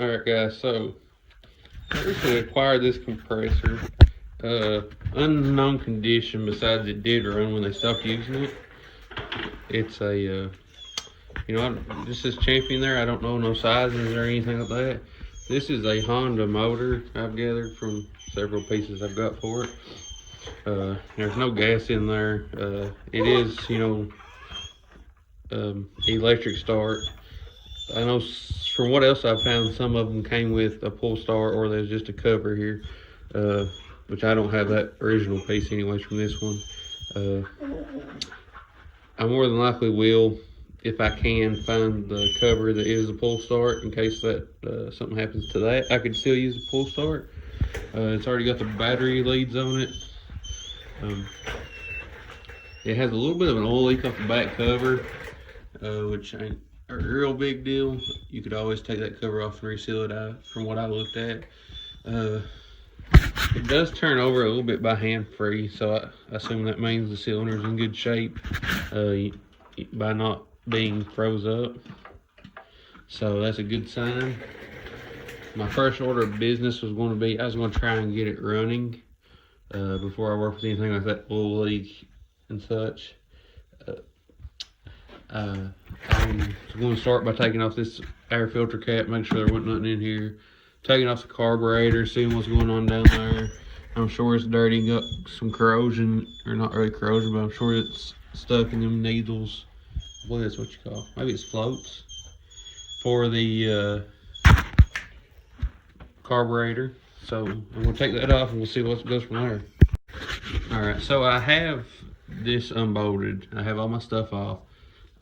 Alright guys, so I recently acquired this compressor. Unknown condition besides it did run when they stopped using it. It's a, just this champion there, I don't know no sizes or anything like that. This is a Honda motor I've gathered from several pieces I've got for it. There's no gas in there. It is, electric start. I know from what else I've found, some of them came with a pull start or there's just a cover here, which I don't have that original piece anyways from this one. I more than likely will, if I can, find the cover that is a pull start in case that something happens to that. I could still use a pull start. It's already got the battery leads on it. It has a little bit of an oil leak off the back cover, which ain't a real big deal. You could always take that cover off and reseal it out from what I looked at. It does turn over a little bit by hand free, so I assume that means the cylinder is in good shape by not being froze up. So that's a good sign. My first order of business was going to be, I was going to try and get it running before I work with anything like that oil leak and such. I'm going to start by taking off this air filter cap, make sure there wasn't nothing in here. Taking off the carburetor, seeing what's going on down there. I'm sure it's dirty, got some corrosion, or not really corrosion, but I'm sure it's stuck in them needles. I believe that's what you call, maybe it's floats for the carburetor. So I'm going to take that off and we'll see what goes from there. Alright, so I have this unbolted. I have all my stuff off.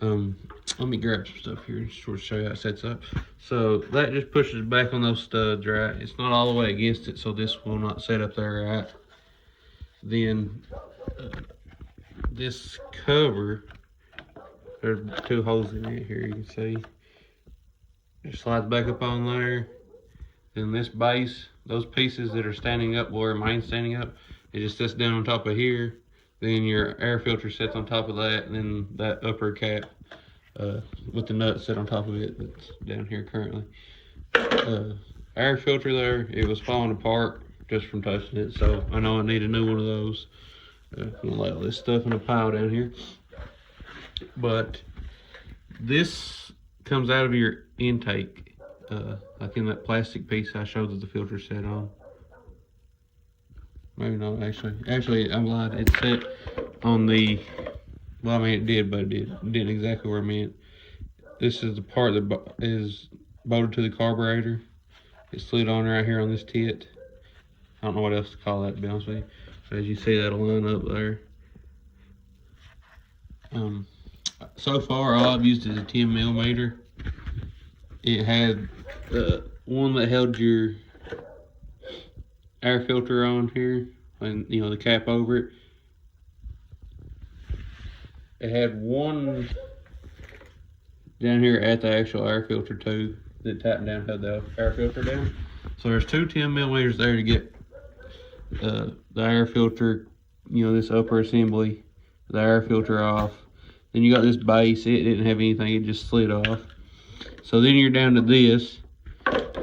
Let me grab some stuff here and sort of show you how it sets up. So that just pushes back on those studs, right? It's not all the way against it, so this will not set up there, right? Then this cover, there's two holes in it here, you can see. It slides back up on there. Then this base, those pieces that are standing up will remain standing up. It just sits down on top of here. Then your air filter sits on top of that, and then that upper cap with the nut set on top of it that's down here currently. Air filter there, it was falling apart just from touching it, so I know I need a new one of those. I'm gonna lay all this stuff in a pile down here. But this comes out of your intake, like in that plastic piece I showed that the filter set on. Maybe not, actually I'm lied. It's set on the, well, I mean it did, but it didn't exactly where I meant. This is the part that is bolted to the carburetor. It slid on right here on this tit. I don't know what else to call that, to be honest with you. As you see, that'll line up there. So far all I've used is a 10mm. It had one that held your air filter on here, and the cap over it. It had one down here at the actual air filter too that tapped down, had the air filter down. So there's two 10mm there to get the air filter, this upper assembly, the air filter off. Then you got this base, it didn't have anything, it just slid off. So then you're down to this,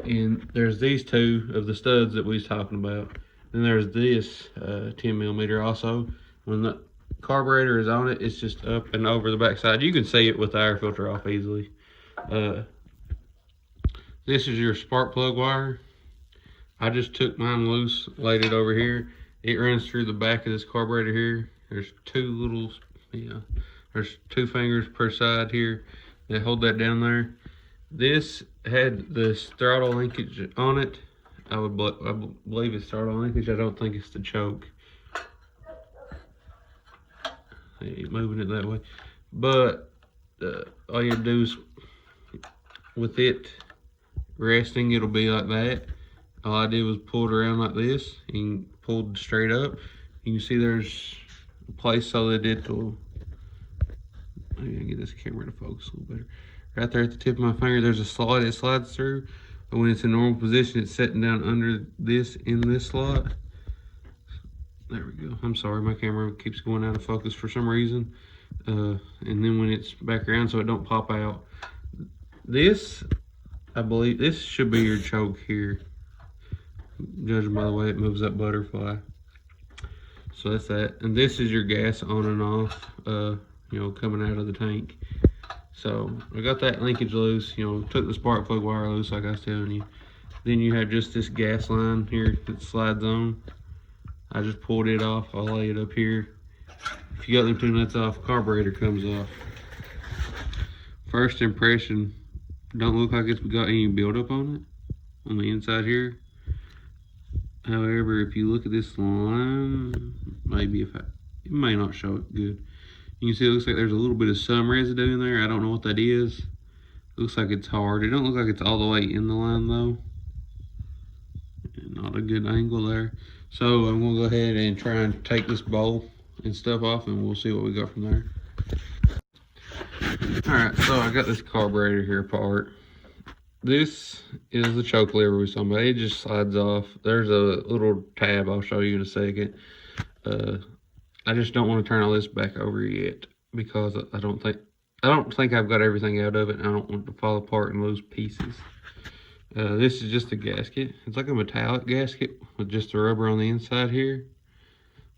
and there's these two of the studs that we was talking about. Then there's this 10mm also. When the carburetor is on it, it's just up and over the back side. You can see it with the air filter off easily. This is your spark plug wire. I just took mine loose, laid it over here. It runs through the back of this carburetor here. There's two little, there's two fingers per side here that hold that down there. This had this throttle linkage on it. I believe it's throttle linkage. I don't think it's the choke. Moving it that way, but all you do is, with it resting, it'll be like that. All I did was pull it around like this and pulled straight up. You can see there's a place so that it'll, maybe I can get this camera to focus a little better. Right there at the tip of my finger, there's a slot it slides through, but when it's in normal position, it's sitting down under this in this slot. There we go. I'm sorry, my camera keeps going out of focus for some reason. And then when it's back around so it don't pop out. This I believe this should be your choke here, judging by the way it moves that butterfly. So that's that. And this is your gas on and off, you know, coming out of the tank. So I got that linkage loose, you know, took the spark plug wire loose like I was telling you. Then you have just this gas line here that slides on. I just pulled it off. I'll lay it up here. If you got them two nuts off, carburetor comes off. First impression, don't look like it's got any buildup on it, on the inside here. However, if you look at this line, maybe it may not show it good. You can see it looks like there's a little bit of some residue in there. I don't know what that is. It looks like it's hard. It don't look like it's all the way in the line though. Not a good angle there. So I'm gonna go ahead and try and take this bowl and stuff off, and we'll see what we got from there. All right, so I got this carburetor here apart. This is the choke lever we saw, but it just slides off. There's a little tab I'll show you in a second. I just don't want to turn all this back over yet because I don't think I've got everything out of it, and I don't want it to fall apart and lose pieces. This is just a gasket. It's like a metallic gasket with just the rubber on the inside here.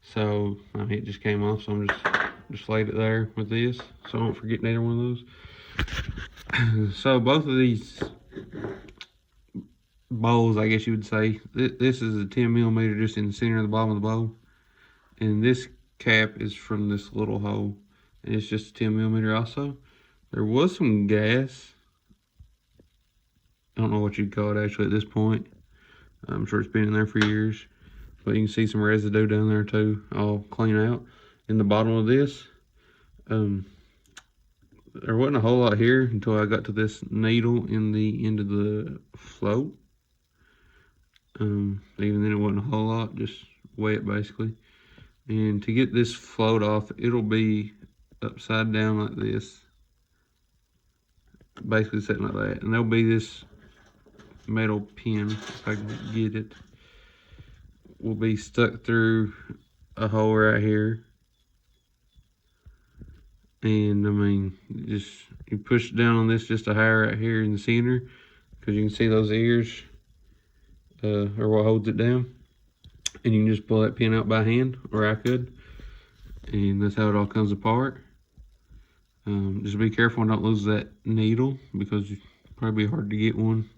So I mean, it just came off, so I'm just laid it there with this, so I don't forget neither one of those. So both of these bowls, I guess you would say, this is a 10 millimeter just in the center of the bottom of the bowl, and this cap is from this little hole, and it's just a 10 millimeter also. There was some gas. I don't know what you'd call it actually at this point. I'm sure it's been in there for years, but you can see some residue down there too, all clean out. In the bottom of this, there wasn't a whole lot here until I got to this needle in the end of the float. Even then it wasn't a whole lot, just wet basically. And to get this float off, it'll be upside down like this, basically sitting like that, and there'll be this metal pin, if I can get it, will be stuck through a hole right here. And I mean, you push down on this just a hair right here in the center, because you can see those ears are what holds it down. And you can just pull that pin out by hand, or I could, and that's how it all comes apart. Just be careful and don't lose that needle, because it's probably hard to get one.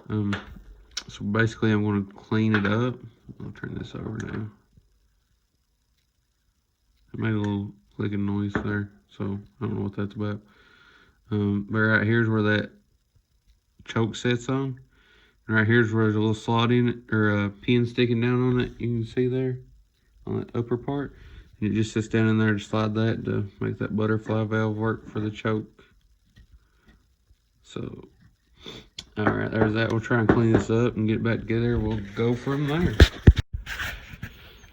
So basically I'm going to clean it up. I'll turn this over now. I made a little clicking noise there, so I don't know what that's about. But right here's where that choke sits on. And right here's where there's a little slot in it, or a pin sticking down on it. You can see there on that upper part. And it just sits down in there to slide that to make that butterfly valve work for the choke. So, all right, there's that. We'll try and clean this up and get it back together. We'll go from there.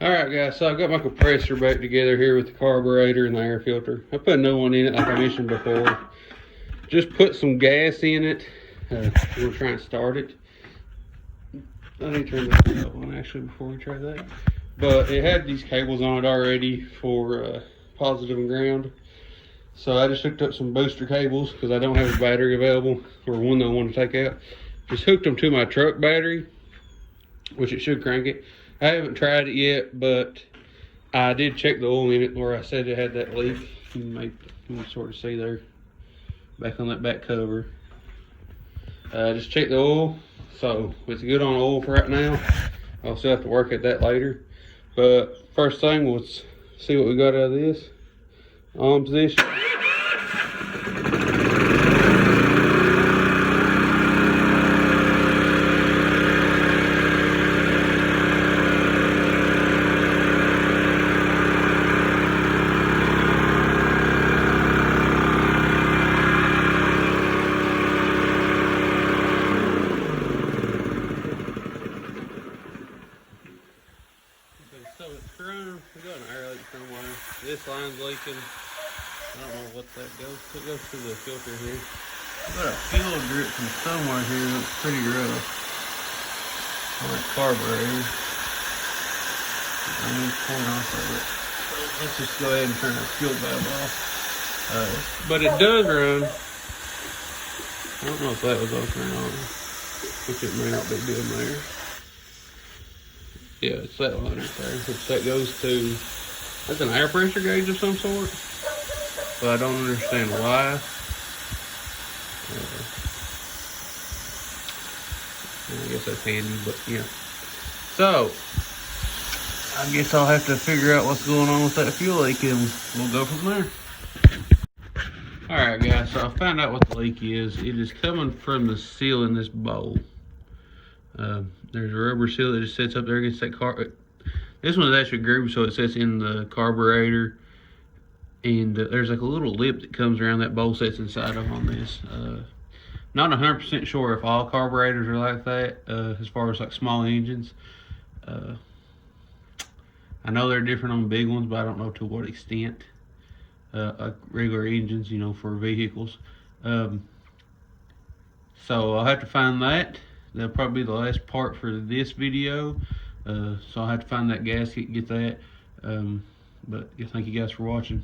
All right, guys, so I've got my compressor back together here with the carburetor and the air filter. I put a new one in it like I mentioned before. Just put some gas in it. We'll try and start it. I need to turn this on actually before we try that. But it had these cables on it already for positive and ground. So I just hooked up some booster cables because I don't have a battery available, or one that I want to take out. Just hooked them to my truck battery, which it should crank it. I haven't tried it yet, but I did check the oil in it where I said it had that leak. You can sort of see there, back on that back cover. Just check the oil. So it's good on oil for right now. I'll still have to work at that later. But first thing, let's see what we got out of this. On position. So it's run. We got an air leak somewhere. This line's leaking. I don't know what that goes to. It goes to the filter here. I've got a fuel drip from somewhere here. It looks pretty rough on that carburetor. I need to point off of it. So let's just go ahead and turn that fuel valve off. But it does run. I don't know if that was open or not, which it may not be doing there. Yeah, it's that one right there, which that goes to, that's an air pressure gauge of some sort, but I don't understand why. I guess that's handy, but yeah. So, I guess I'll have to figure out what's going on with that fuel leak and we'll go from there. Alright guys, so I found out what the leak is. It is coming from the seal in this bowl. There's a rubber seal that just sits up there against that car. This one is actually grooved so it sits in the carburetor. And there's like a little lip that comes around that bowl sits inside of on this. Not 100% sure if all carburetors are like that, as far as like small engines. I know they're different on big ones, but I don't know to what extent. Like regular engines, you know, for vehicles. So I'll have to find that. That'll probably be the last part for this video. So I'll have to find that gasket, get that. But thank you guys for watching.